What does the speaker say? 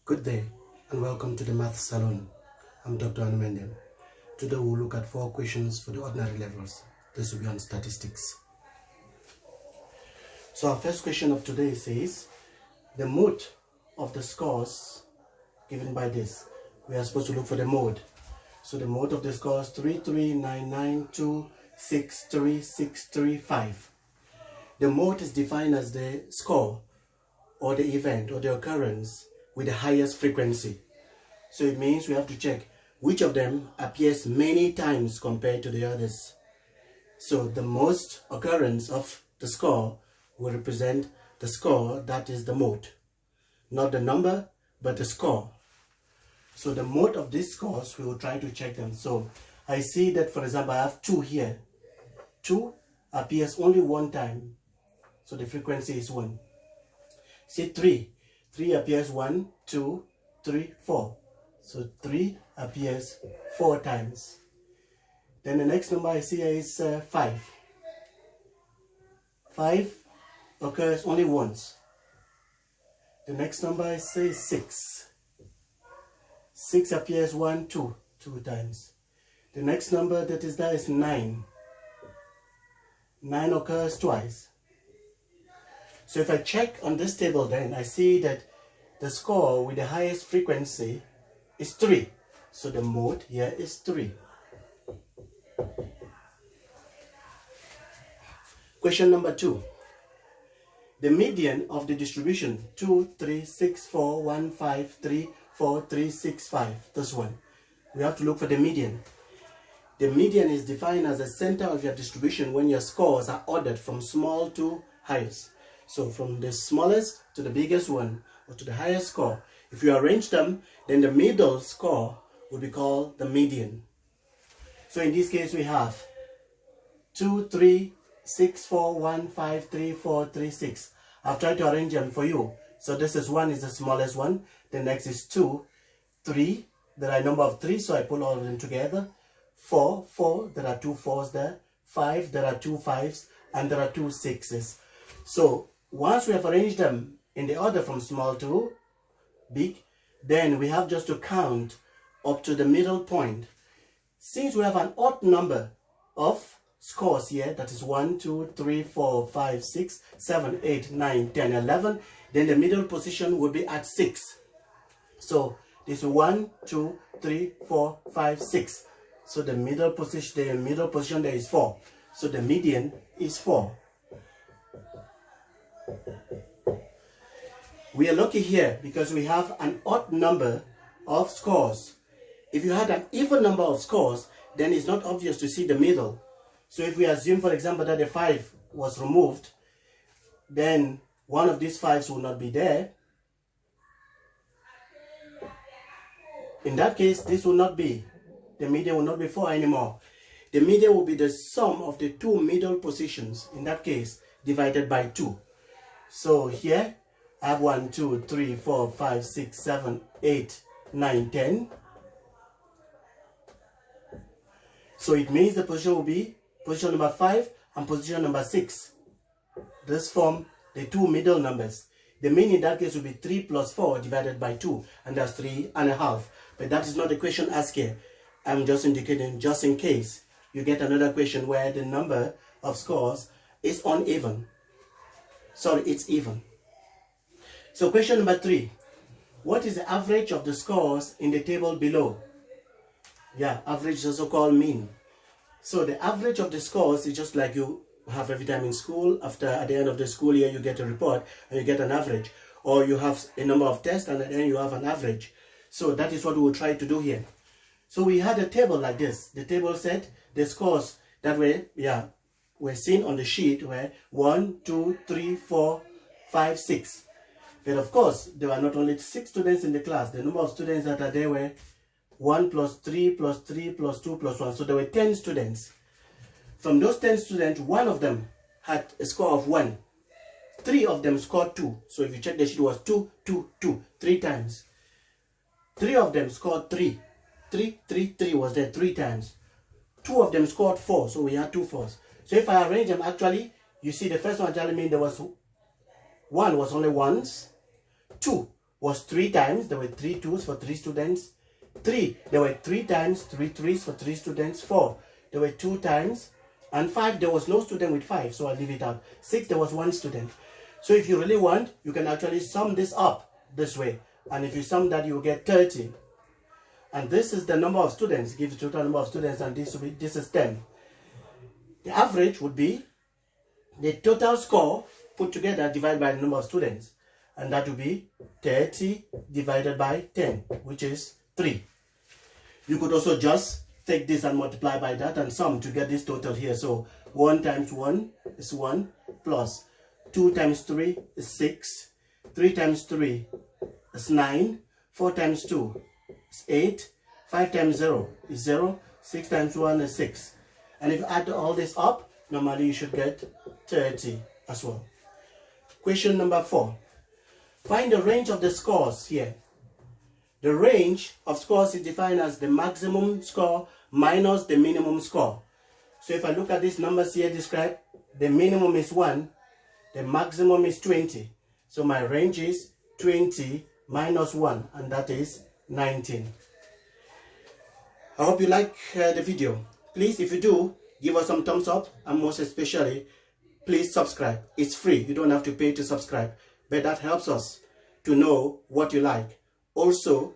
Good day and welcome to the Math Salon. I'm Dr. Anumende. Today we'll look at 4 questions for the ordinary levels. This will be on statistics. So our first question of today says, the mode of the scores given by this. We are supposed to look for the mode. So the mode of the scores 33992636365. The mode is defined as the score or the event or the occurrence with the highest frequency. So it means we have to check which of them appears many times compared to the others. So the most occurrence of the score will represent the score, that is the mode. Not the number, but the score. So the mode of these scores, we will try to check them. So I see that, for example, I have 2 here. 2 appears only one time. So the frequency is 1. See 3. 3 appears 1, 2, 3, 4. So 3 appears 4 times. Then the next number I see here is 5. 5 occurs only once. The next number I say is 6. 6 appears 1, 2 times. The next number that is there is 9. 9 occurs twice. So if I check on this table, then I see that the score with the highest frequency is 3. So the mode here is 3. Question number 2. The median of the distribution 2, 3, 6, 4, 1, 5, 3, 4, 3, 6, 5. This one. We have to look for the median. The median is defined as the center of your distribution when your scores are ordered from small to highest. So from the smallest to the biggest one, or to the highest score, if you arrange them, then the middle score will be called the median. So in this case, we have 2, 3, 6, 4, 1, 5, 3, 4, 3, 6. I've tried to arrange them for you. So this is 1 is the smallest one. The next is 2, 3. There are a number of 3, so I put all of them together. 4, 4. There are 2 4s there. 5, there are 2 5s. And there are 2 6s. So once we have arranged them in the order from small to big, then we have just to count up to the middle point. Since we have an odd number of scores here, that is 1, 2, 3, 4, 5, 6, 7, 8, 9, 10, 11, then the middle position will be at 6. So this is 1, 2, 3, 4, 5, 6. So the middle position there is 4. So the median is 4. We are lucky here because we have an odd number of scores. If you had an even number of scores, then it's not obvious to see the middle. So if we assume, for example, that the 5 was removed, then one of these 5s will not be there. In that case, this will not be, the median will not be 4 anymore. The median will be the sum of the 2 middle positions, in that case, divided by 2. So here, I have 1, 2, 3, 4, 5, 6, 7, 8, 9, 10. So it means the position will be position number 5 and position number 6. This form the 2 middle numbers. The mean in that case will be 3 plus 4 divided by 2, and that's 3.5. But that is not the question asked here. I'm just indicating just in case you get another question where the number of scores is uneven. Sorry, it's even. So question number 3. What is the average of the scores in the table below? Yeah, average is also called mean. So the average of the scores is just like you have every time in school. At the end of the school year, you get a report and you get an average. Or you have a number of tests and then you have an average. So that is what we will try to do here. So we had a table like this. The table said the scores that were seen on the sheet were 1, 2, 3, 4, 5, 6. But of course, there were not only 6 students in the class. The number of students that are there were 1 plus 3 plus 3 plus 2 plus 1. So there were 10 students. From those 10 students, 1 of them had a score of 1. 3 of them scored 2. So if you check the sheet, it was 2, 2, 2, 3 times. 3 of them scored 3. 3, 3, 3 was there 3 times. 2 of them scored 4. So we had 2 4s. So if I arrange them, actually, you see the first one telling me there was 1 was only once. 2 was 3 times. There were 3 2s for 3 students. 3, there were 3 times, 3 3s for 3 students. 4, there were 2 times. And 5, there was no student with 5, so I'll leave it out. 6, there was 1 student. So if you really want, you can actually sum this up this way. And if you sum that, you will get 30. And this is the number of students, give the total number of students, and this is 10. The average would be the total score put together divided by the number of students. And that would be 30 divided by 10, which is 3. You could also just take this and multiply by that and sum to get this total here. So 1 times 1 is 1 plus 2 times 3 is 6. 3 times 3 is 9. 4 times 2 is 8. 5 times 0 is 0. 6 times 1 is 6. And if you add all this up, normally you should get 30 as well. Question number 4. Find the range of the scores here. The range of scores is defined as the maximum score minus the minimum score. So if I look at these numbers here described, the minimum is 1, the maximum is 20. So my range is 20 minus 1, and that is 19. I hope you like the video. Please, if you do, give us some thumbs up, and most especially, please subscribe. It's free. You don't have to pay to subscribe, but that helps us to know what you like. Also,